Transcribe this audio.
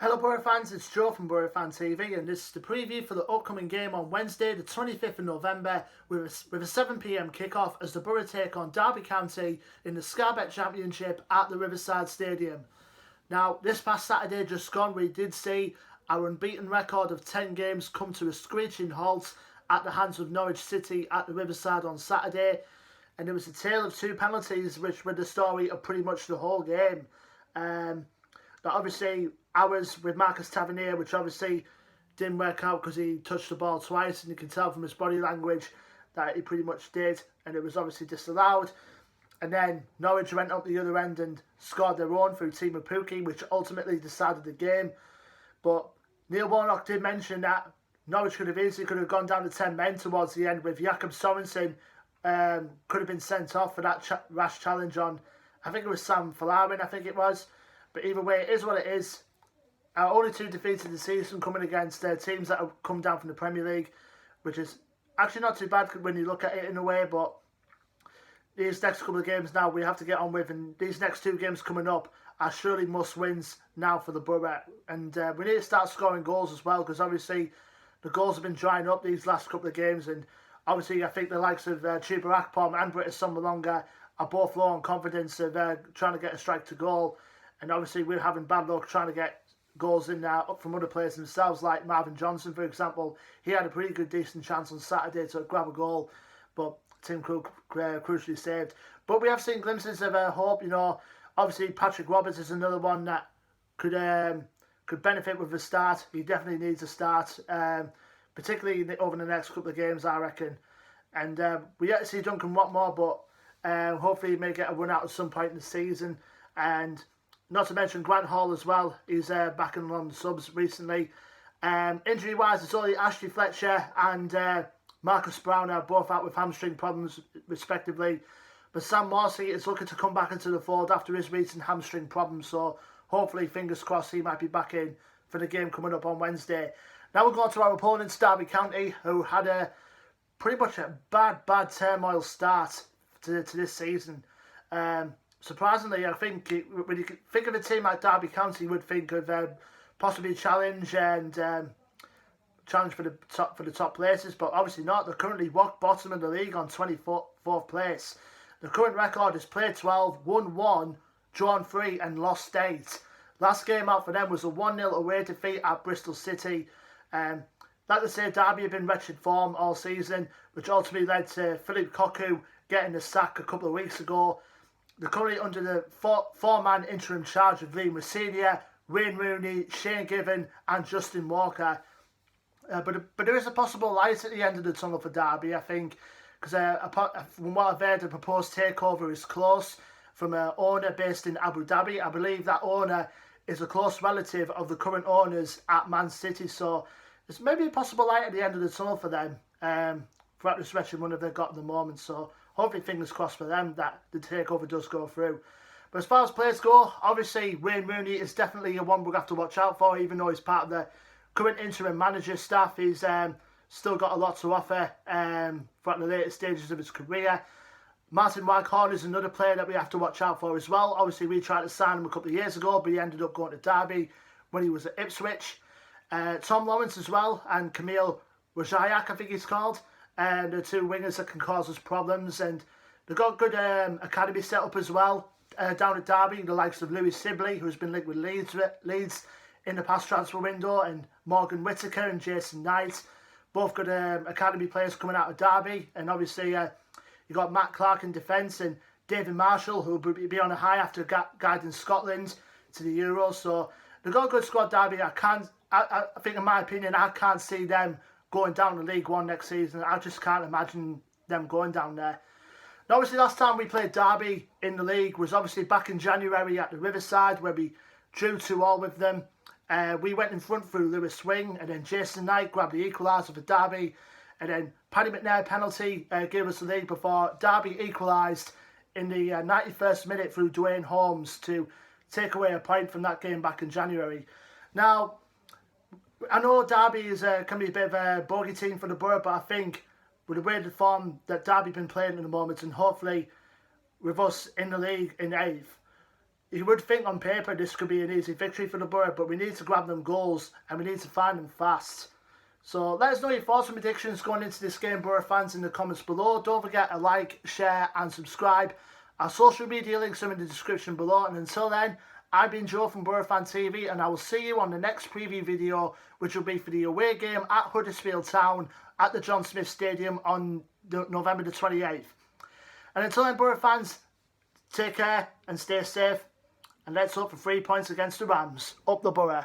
Hello Boro fans, it's Joe from Boro Fan TV and this is the preview for the upcoming game on Wednesday the 25th of November with a 7pm kickoff as the Boro take on Derby County in the Setback Championship at the Riverside Stadium. Now this past Saturday just gone we did see our unbeaten record of 10 games come to a screeching halt at the hands of Norwich City at the Riverside on Saturday, and it was a tale of two penalties which were the story of pretty much the whole game. That obviously ours with Marcus Tavernier, which obviously didn't work out because he touched the ball twice, and you can tell from his body language that he pretty much did, and it was obviously disallowed. And then Norwich went up the other end and scored their own through Timo Pukki, which ultimately decided the game. But Neil Warnock did mention that Norwich could have gone down to 10 men towards the end, with Jakob Sorensen could have been sent off for that rash challenge on, I think it was Sam Falarin, I think it was. But either way, it is what it is. Only two defeats in the season coming against teams that have come down from the Premier League, which is actually not too bad when you look at it in a way. But these next couple of games now we have to get on with, and these next two games coming up are surely must-wins now for the Boro. And we need to start scoring goals as well, because obviously the goals have been drying up these last couple of games. And obviously I think the likes of Chuba Akpom and Britta Sombalonga are both low on confidence of trying to get a strike to goal. And obviously we're having bad luck trying to get goals in there up from other players themselves, like Marvin Johnson, for example. He had a pretty good, decent chance on Saturday to grab a goal, but Tim Cook crucially saved. But we have seen glimpses of hope. You know, obviously Patrick Roberts is another one that could benefit with a start. He definitely needs a start, particularly over the next couple of games, I reckon. And we yet to see Duncan Watmore, but hopefully he may get a run out at some point in the season. And not to mention Grant Hall as well. He's back in on the subs recently. Injury-wise, it's only Ashley Fletcher and Marcus Brown are both out with hamstring problems, respectively. But Sam Morsey is looking to come back into the fold after his recent hamstring problems. So hopefully, fingers crossed, he might be back in for the game coming up on Wednesday. Now we're going to our opponents, Derby County, who had a pretty much a bad turmoil start to this season. Surprisingly, I think when you think of a team like Derby County, you would think of possibly challenge and challenge for the top places, but obviously not. They're currently rock bottom of the league on 24th place. The current record is played 12, won 1, drawn 3, and lost 8. Last game out for them was a 1-0 away defeat at Bristol City. Like I say, Derby have been wretched form all season, which ultimately led to Philippe Cocu getting the sack a couple of weeks ago. They're currently under the four-man interim charge of Liam Rossinia, Wayne Rooney, Shane Given and Justin Walker. But there is a possible light at the end of the tunnel for Derby, I think, because from what I've heard, the proposed takeover is close from an owner based in Abu Dhabi. I believe that owner is a close relative of the current owners at Man City, so there's maybe a possible light at the end of the tunnel for them throughout this wretched run that they've got at the moment. So hopefully, fingers crossed for them that the takeover does go through. But as far as players go, obviously Wayne Rooney is definitely a one we'll have to watch out for, even though he's part of the current interim manager staff. He's still got a lot to offer throughout the later stages of his career. Martin Waghorn is another player that we have to watch out for as well. Obviously, we tried to sign him a couple of years ago, but he ended up going to Derby when he was at Ipswich. Tom Lawrence as well, and Camille Rajayak, I think he's called. And the two wingers that can cause us problems, and they've got good academy set up as well down at Derby. The likes of Louis Sibley, who's been linked with Leeds in the past transfer window, and Morgan Whittaker and Jason Knight, both good academy players coming out of Derby. And obviously you got Matt Clark in defence and David Marshall, who will be on a high after guiding Scotland to the Euros. So they've got a good squad, Derby. I think, in my opinion, I can't see them going down to League One next season. I just can't imagine them going down there. Now, obviously, last time we played Derby in the league was obviously back in January at the Riverside, where we drew 2-2 with them. We went in front through Lewis Swing, and then Jason Knight grabbed the equaliser for Derby, and then Paddy McNair penalty gave us the lead before Derby equalised in the 91st minute through Dwayne Holmes to take away a point from that game back in January. Now, I know Derby can be a bit of a bogey team for the Boro, but I think with the way the form that Derby have been playing at the moment, and hopefully with us in the league in 8th, You would think on paper this could be an easy victory for the Boro, but we need to grab them goals and we need to find them fast. So let us know your thoughts and predictions going into this game, Boro fans, in the comments below. Don't forget to like, share and subscribe. Our social media links are in the description below. And until then, I've been Joe from Boro Fan TV, and I will see you on the next preview video, which will be for the away game at Huddersfield Town at the John Smith Stadium on November the 28th. And until then, Boro fans, take care and stay safe. And let's hope for 3 points against the Rams. Up the Boro.